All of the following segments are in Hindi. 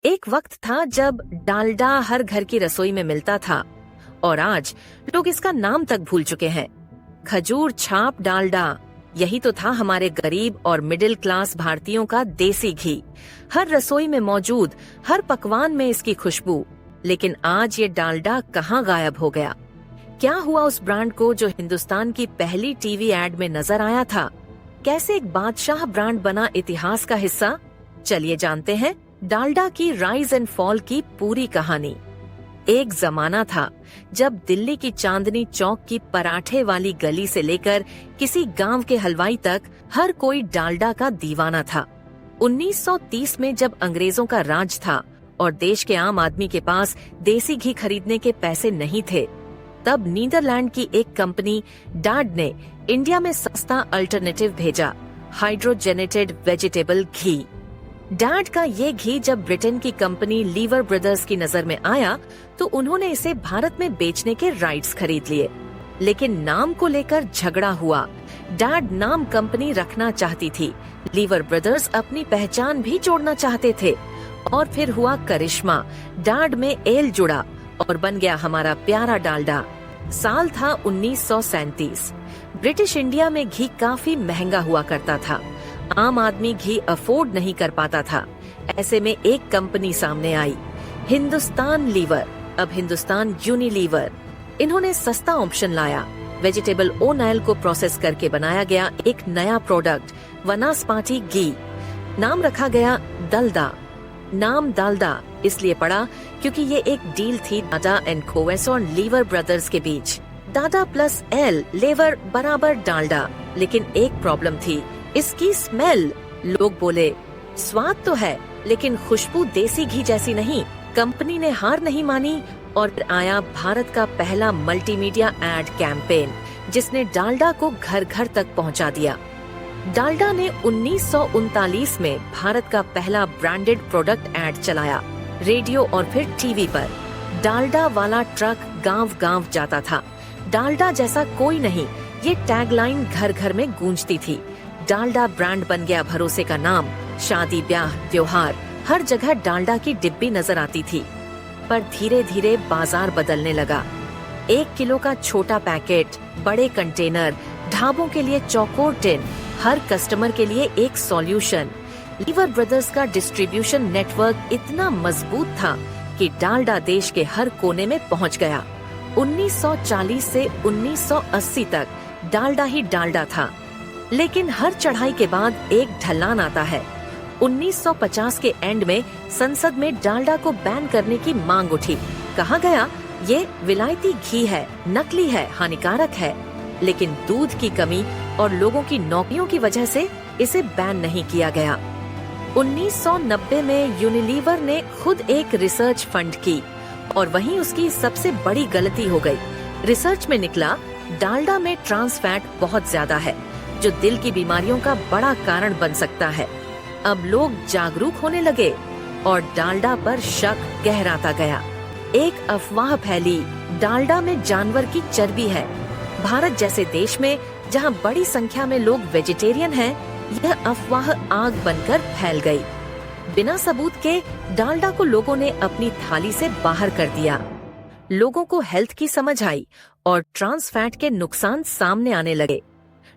एक वक्त था जब डालडा हर घर की रसोई में मिलता था और आज लोग इसका नाम तक भूल चुके हैं। खजूर छाप डालडा, यही तो था हमारे गरीब और मिडिल क्लास भारतीयों का देसी घी। हर रसोई में मौजूद, हर पकवान में इसकी खुशबू। लेकिन आज ये डालडा कहाँ गायब हो गया? क्या हुआ उस ब्रांड को जो हिंदुस्तान की पहली टीवी एड में नजर आया था? कैसे एक बादशाह ब्रांड बना इतिहास का हिस्सा? चलिए जानते हैं डालडा की राइज एंड फॉल की पूरी कहानी। एक जमाना था जब दिल्ली की चांदनी चौक की पराठे वाली गली से लेकर किसी गांव के हलवाई तक हर कोई डालडा का दीवाना था। 1930 में जब अंग्रेजों का राज था और देश के आम आदमी के पास देसी घी खरीदने के पैसे नहीं थे, तब नीदरलैंड की एक कंपनी डाड ने इंडिया में सस्ता अल्टरनेटिव भेजा, हाइड्रोजेनेटेड वेजिटेबल घी। डाड का ये घी जब ब्रिटेन की कंपनी लीवर ब्रदर्स की नजर में आया तो उन्होंने इसे भारत में बेचने के राइट्स खरीद लिए। लेकिन नाम को लेकर झगड़ा हुआ। डाड नाम कंपनी रखना चाहती थी, लीवर ब्रदर्स अपनी पहचान भी जोड़ना चाहते थे। और फिर हुआ करिश्मा, डाड में एल जुड़ा और बन गया हमारा प्यारा डालडा। साल था 1937। ब्रिटिश इंडिया में घी काफी महंगा हुआ करता था। आम आदमी घी अफोर्ड नहीं कर पाता था। ऐसे में एक कंपनी सामने आई, हिंदुस्तान लीवर, अब हिंदुस्तान यूनिलीवर। इन्होंने सस्ता ऑप्शन लाया। वेजिटेबल ओनाइल को प्रोसेस करके बनाया गया एक नया प्रोडक्ट, वनस्पति घी। नाम रखा गया दलदा। नाम दालदा इसलिए पड़ा क्योंकि ये एक डील थी डाडा एंड कोवेस और लीवर ब्रदर्स के बीच। डाडा प्लस एल लेवर बराबर डालडा। लेकिन एक प्रॉब्लम थी, इसकी स्मेल। लोग बोले स्वाद तो है लेकिन खुशबू देसी घी जैसी नहीं। कंपनी ने हार नहीं मानी और फिर आया भारत का पहला मल्टीमीडिया एड कैंपेन, जिसने डालडा को घर घर तक पहुंचा दिया। डालडा ने 1939 में भारत का पहला ब्रांडेड प्रोडक्ट एड चलाया, रेडियो और फिर टीवी पर। डालडा वाला ट्रक गांव गांव जाता था। डालडा जैसा कोई नहीं, ये टैगलाइन घर घर में गूंजती थी। डालडा ब्रांड बन गया भरोसे का नाम। शादी ब्याह त्योहार हर जगह डालडा की डिब्बी नजर आती थी। पर धीरे धीरे बाजार बदलने लगा। 1 किलो का छोटा पैकेट, बड़े कंटेनर, ढाबों के लिए चौकोर टिन, हर कस्टमर के लिए एक सॉल्यूशन। लीवर ब्रदर्स का डिस्ट्रीब्यूशन नेटवर्क इतना मजबूत था कि डालडा देश के हर कोने में पहुंच गया। 1940 से 1980 तक डालडा ही डालडा था। लेकिन हर चढ़ाई के बाद एक ढलान आता है। 1950 के एंड में संसद में डालडा को बैन करने की मांग उठी। कहा गया ये विलायती घी है, नकली है, हानिकारक है। लेकिन दूध की कमी और लोगों की नौकरियों की वजह से इसे बैन नहीं किया गया। 1990 में यूनिलीवर ने खुद एक रिसर्च फंड की और वहीं उसकी सबसे बड़ी गलती हो गई। रिसर्च में निकला डालडा में ट्रांस फैट बहुत ज्यादा है, जो दिल की बीमारियों का बड़ा कारण बन सकता है। अब लोग जागरूक होने लगे और डालडा पर शक गहराता गया। एक अफवाह फैली, डालडा में जानवर की चर्बी है। भारत जैसे देश में जहां बड़ी संख्या में लोग वेजिटेरियन हैं, यह अफवाह आग बनकर फैल गई। बिना सबूत के डालडा को लोगों ने अपनी थाली से बाहर कर दिया। लोगों को हेल्थ की समझ आई और ट्रांस फैट के नुकसान सामने आने लगे।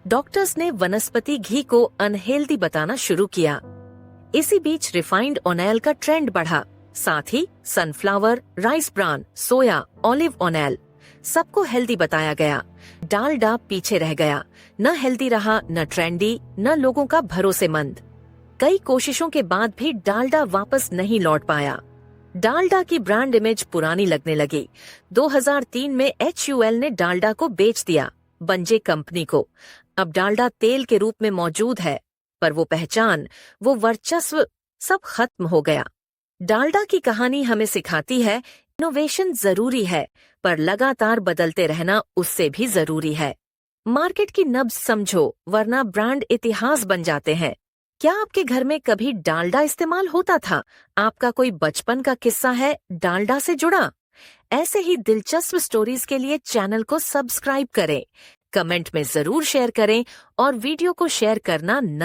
डॉक्टर्स ने वनस्पति घी को अनहेल्दी बताना शुरू किया। इसी बीच रिफाइंड ऑयल का ट्रेंड बढ़ा। साथ ही सनफ्लावर, राइस ब्रान, सोया, ऑलिव ऑयल, सबको हेल्दी बताया गया। डालडा पीछे रह गया, न हेल्दी रहा, न ट्रेंडी, न लोगों का भरोसेमंद। कई कोशिशों के बाद भी डालडा वापस नहीं लौट पाया। डालडा की ब्रांड इमेज पुरानी लगने लगी। 2003 में HUL ने डालडा को बेच दिया, बंजे कंपनी को। अब डालडा तेल के रूप में मौजूद है, पर वो पहचान, वो वर्चस्व सब खत्म हो गया। डालडा की कहानी हमें सिखाती है इनोवेशन जरूरी है, पर लगातार बदलते रहना उससे भी जरूरी है। मार्केट की नब्ज समझो, वरना ब्रांड इतिहास बन जाते हैं। क्या आपके घर में कभी डालडा इस्तेमाल होता था? आपका कोई बचपन का किस्सा है डालडा से जुड़ा? ऐसे ही दिलचस्प स्टोरीज के लिए चैनल को सब्सक्राइब करें, कमेंट में जरूर शेयर करें और वीडियो को शेयर करना न